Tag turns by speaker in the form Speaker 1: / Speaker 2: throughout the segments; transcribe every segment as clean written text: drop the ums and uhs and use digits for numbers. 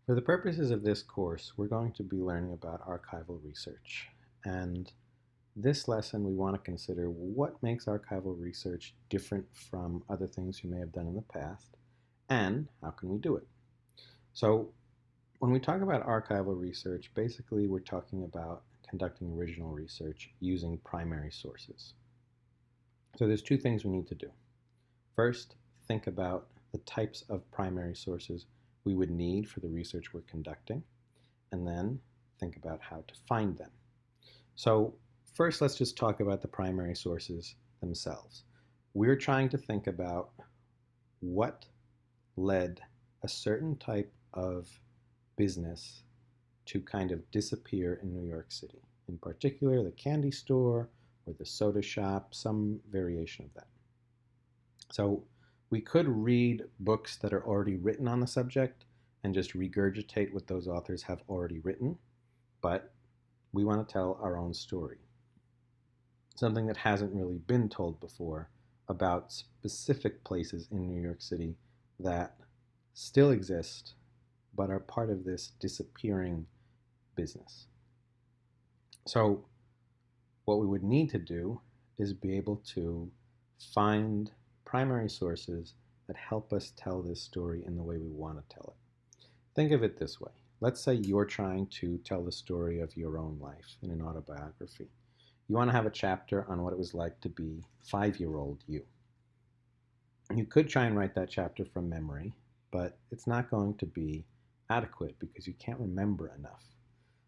Speaker 1: For the purposes of this course, we're going to be learning about archival research. And this lesson, we want to consider what makes archival research different from other things you may have done in the past, and how can we do it? So when we talk about archival research, basically we're talking about conducting original research using primary sources. So there's two things we need to do. First, think about the types of primary sources we would need for the research we're conducting, and then think about how to find them. So first, let's just talk about the primary sources themselves. We're trying to think about what led a certain type of business to kind of disappear in New York City. In particular, the candy store or the soda shop, some variation of that. So we could read books that are already written on the subject and just regurgitate what those authors have already written, but we want to tell our own story. Something that hasn't really been told before about specific places in New York City that still exist but are part of this disappearing business. So what we would need to do is be able to find primary sources that help us tell this story in the way we want to tell it. Think of it this way. Let's say you're trying to tell the story of your own life in an autobiography. You want to have a chapter on what it was like to be 5-year-old you. You could try and write that chapter from memory, but it's not going to be adequate because you can't remember enough.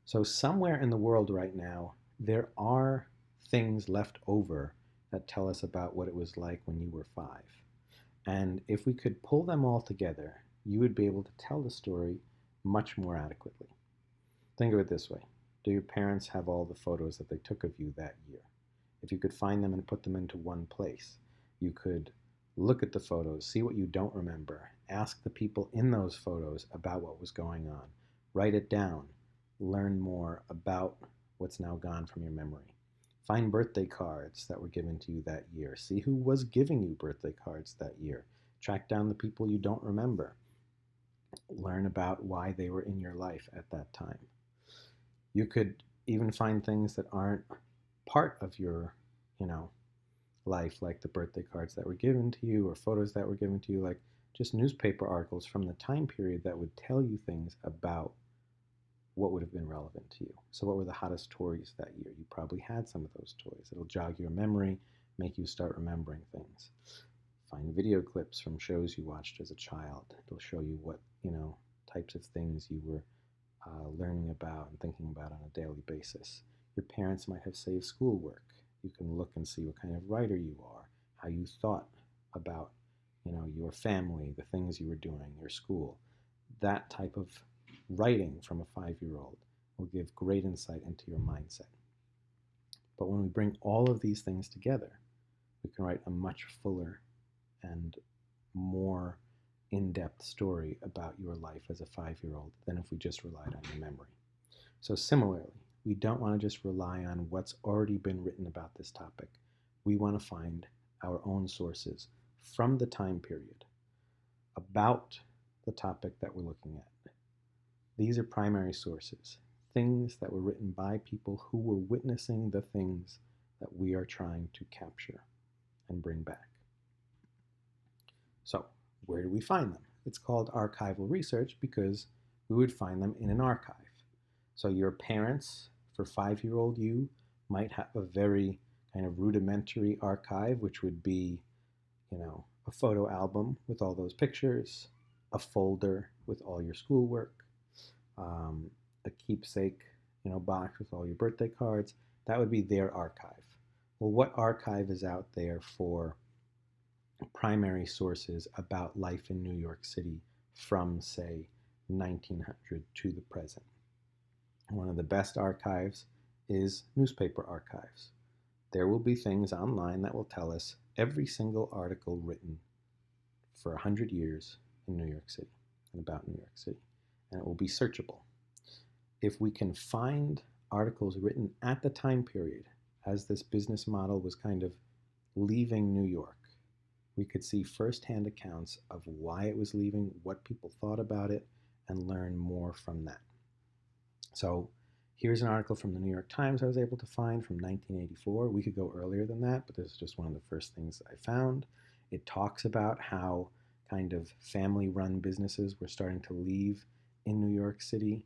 Speaker 1: So somewhere in the world right now, there are things left over that tell us about what it was like when you were 5. And if we could pull them all together, you would be able to tell the story much more adequately. Think of it this way. Do your parents have all the photos that they took of you that year? If you could find them and put them into one place, you could look at the photos, see what you don't remember, ask the people in those photos about what was going on, write it down, learn more about what's now gone from your memory. Find birthday cards that were given to you that year. See who was giving you birthday cards that year. Track down the people you don't remember. Learn about why they were in your life at that time. You could even find things that aren't part of your, life, like the birthday cards that were given to you or photos that were given to you, like just newspaper articles from the time period that would tell you things about what would have been relevant to you. So what were the hottest toys that year? You probably had some of those toys. It'll jog your memory, make you start remembering things. Find video clips from shows you watched as a child. It'll show you what, types of things you were learning about and thinking about on a daily basis. Your parents might have saved schoolwork. You can look and see what kind of writer you are, how you thought about, your family, the things you were doing, your school. That type of writing from a 5-year-old will give great insight into your mindset. But when we bring all of these things together, we can write a much fuller and more in-depth story about your life as a 5-year-old than if we just relied on your memory. So similarly, we don't want to just rely on what's already been written about this topic. We want to find our own sources from the time period about the topic that we're looking at. These are primary sources, things that were written by people who were witnessing the things that we are trying to capture and bring back. So, where do we find them? It's called archival research because we would find them in an archive. So your parents, for 5-year-old you, might have a very kind of rudimentary archive, which would be, a photo album with all those pictures, a folder with all your schoolwork, a keepsake, box with all your birthday cards. That would be their archive. Well, what archive is out there for primary sources about life in New York City from, say, 1900 to the present? One of the best archives is newspaper archives. There will be things online that will tell us every single article written for 100 years in New York City and about New York City, and it will be searchable. If we can find articles written at the time period as this business model was kind of leaving New York, we could see firsthand accounts of why it was leaving, what people thought about it, and learn more from that. So here's an article from the New York Times I was able to find from 1984. We could go earlier than that, but this is just one of the first things I found. It talks about how kind of family-run businesses were starting to leave in New York City.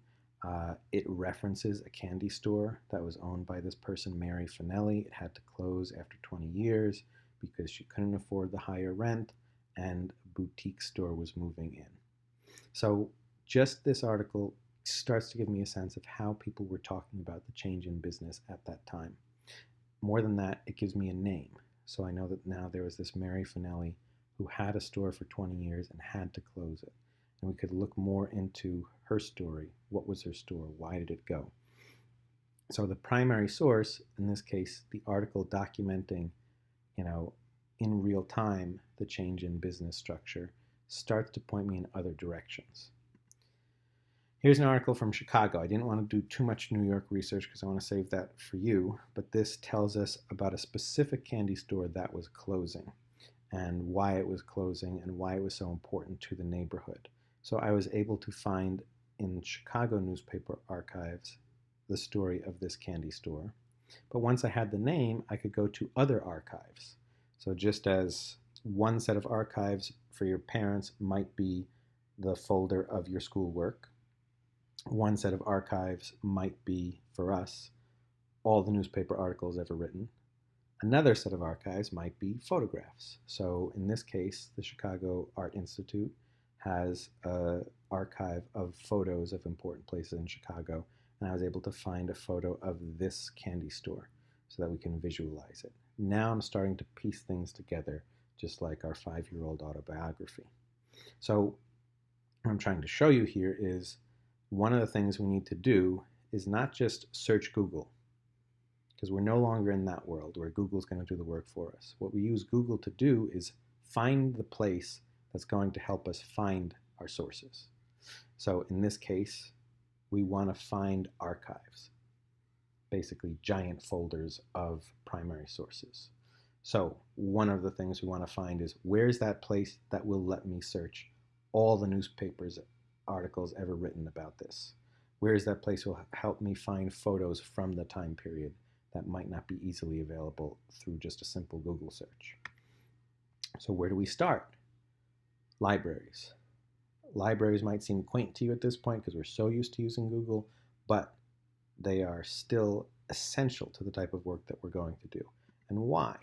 Speaker 1: It references a candy store that was owned by this person, Mary Finelli. It had to close after 20 years because she couldn't afford the higher rent, and a boutique store was moving in. So just this article starts to give me a sense of how people were talking about the change in business at that time. More than that, it gives me a name. So I know that now there was this Mary Finelli who had a store for 20 years and had to close it. And we could look more into her story. What was her store? Why did it go? So the primary source, in this case, the article documenting, in real time, the change in business structure, starts to point me in other directions. Here's an article from Chicago. I didn't want to do too much New York research because I want to save that for you, but this tells us about a specific candy store that was closing and why it was closing and why it was so important to the neighborhood. So I was able to find in Chicago newspaper archives the story of this candy store. But once I had the name, I could go to other archives. So just as one set of archives for your parents might be the folder of your schoolwork, one set of archives might be, for us, all the newspaper articles ever written. Another set of archives might be photographs. So in this case, the Chicago Art Institute has an archive of photos of important places in Chicago, and I was able to find a photo of this candy store so that we can visualize it. Now I'm starting to piece things together, just like our 5-year-old autobiography. So what I'm trying to show you here is one of the things we need to do is not just search Google, because we're no longer in that world where Google's going to do the work for us. What we use Google to do is find the place that's going to help us find our sources. So in this case, we want to find archives, basically giant folders of primary sources. So one of the things we want to find is, where's that place that will let me search all the newspapers articles ever written about this? Where is that place will help me find photos from the time period that might not be easily available through just a simple Google search? So where do we start? Libraries. Libraries might seem quaint to you at this point because we're so used to using Google, but they are still essential to the type of work that we're going to do. And why?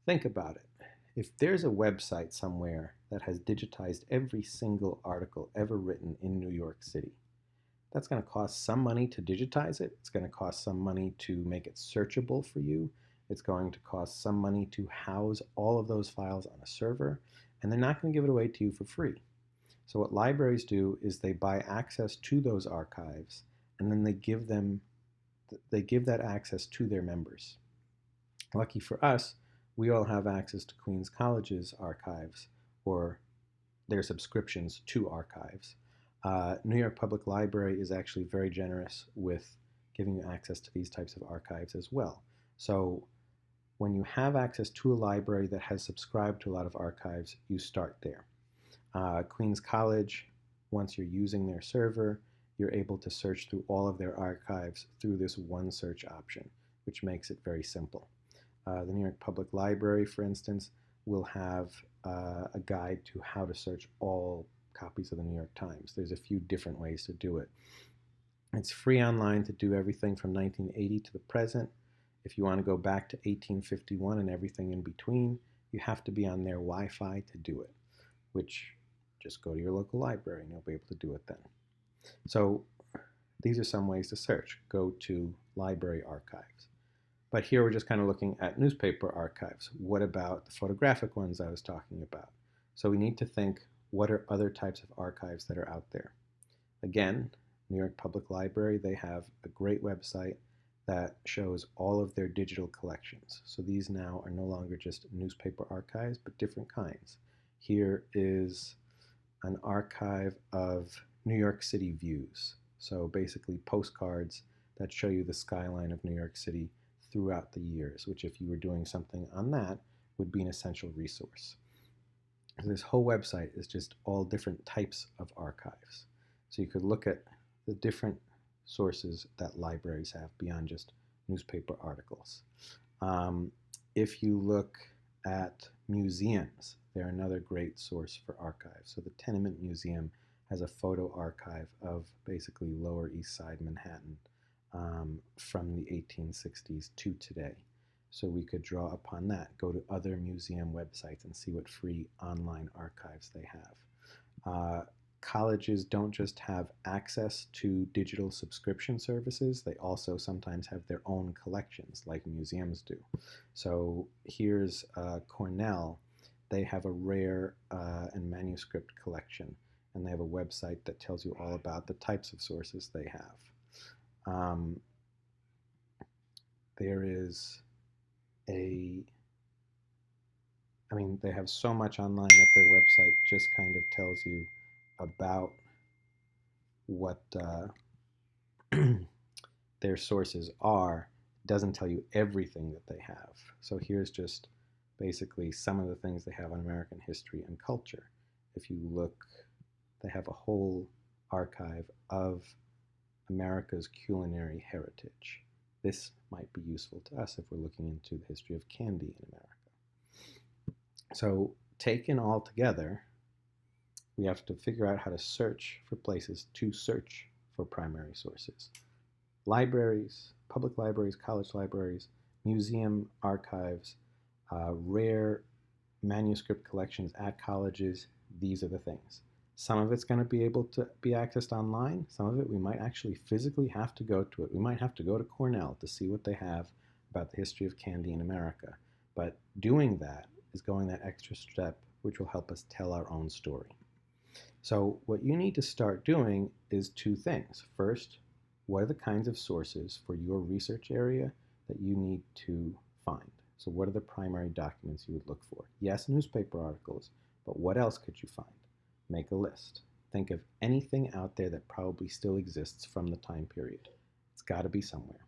Speaker 1: Think about it. If there's a website somewhere that has digitized every single article ever written in New York City, that's going to cost some money to digitize it. It's going to cost some money to make it searchable for you. It's going to cost some money to house all of those files on a server, and they're not going to give it away to you for free. So what libraries do is they buy access to those archives, and then they give that access to their members. Lucky for us, we all have access to Queens College's archives, or their subscriptions to archives. New York Public Library is actually very generous with giving you access to these types of archives as well. So when you have access to a library that has subscribed to a lot of archives, you start there. Queens College, once you're using their server, you're able to search through all of their archives through this one search option, which makes it very simple. The New York Public Library, for instance, will have a guide to how to search all copies of the New York Times. There's a few different ways to do it. It's free online to do everything from 1980 to the present. If you want to go back to 1851 and everything in between, you have to be on their Wi-Fi to do it, which just go to your local library and you'll be able to do it then. So these are some ways to search. Go to library archives. But here we're just kind of looking at newspaper archives. What about the photographic ones I was talking about? So we need to think, what are other types of archives that are out there? Again, New York Public Library, they have a great website that shows all of their digital collections. So these now are no longer just newspaper archives, but different kinds. Here is an archive of New York City views. So basically postcards that show you the skyline of New York City throughout the years, which if you were doing something on that would be an essential resource. So this whole website is just all different types of archives. So you could look at the different sources that libraries have beyond just newspaper articles. If you look at museums, they're another great source for archives. So the Tenement Museum has a photo archive of basically Lower East Side Manhattan from the 1860s to today. So we could draw upon that, go to other museum websites and see what free online archives they have. Colleges don't just have access to digital subscription services, they also sometimes have their own collections like museums do. So here's Cornell. They have a rare and manuscript collection, and they have a website that tells you all about the types of sources they have. There is they have so much online that their website just kind of tells you about what their sources are. It doesn't tell you everything that they have. So here's just basically some of the things they have on American history and culture. If you look, they have a whole archive of America's culinary heritage. This might be useful to us if we're looking into the history of candy in America. So taken all together, we have to figure out how to search for places to search for primary sources. Libraries, public libraries, college libraries, museum archives, rare manuscript collections at colleges, these are the things. Some of it's going to be able to be accessed online. Some of it we might actually physically have to go to it. We might have to go to Cornell to see what they have about the history of candy in America. But doing that is going that extra step, which will help us tell our own story. So what you need to start doing is two things. First, what are the kinds of sources for your research area that you need to find? So what are the primary documents you would look for? Yes, newspaper articles, but what else could you find? Make a list. Think of anything out there that probably still exists from the time period. It's got to be somewhere.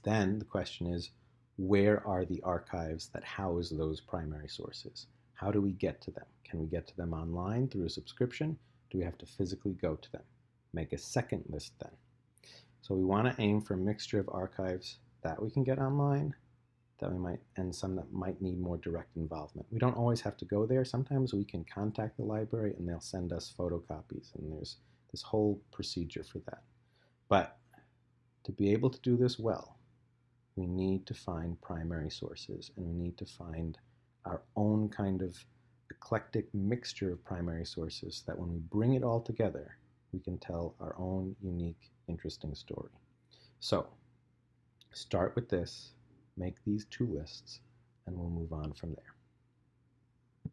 Speaker 1: Then the question is, where are the archives that house those primary sources? How do we get to them? Can we get to them online through a subscription? Do we have to physically go to them? Make a second list then. So we want to aim for a mixture of archives that we can get online, and some that might need more direct involvement. We don't always have to go there. Sometimes we can contact the library and they'll send us photocopies, and there's this whole procedure for that. But to be able to do this well, we need to find primary sources, and we need to find our own kind of eclectic mixture of primary sources that when we bring it all together, we can tell our own unique, interesting story. So start with this, make these two lists, and we'll move on from there.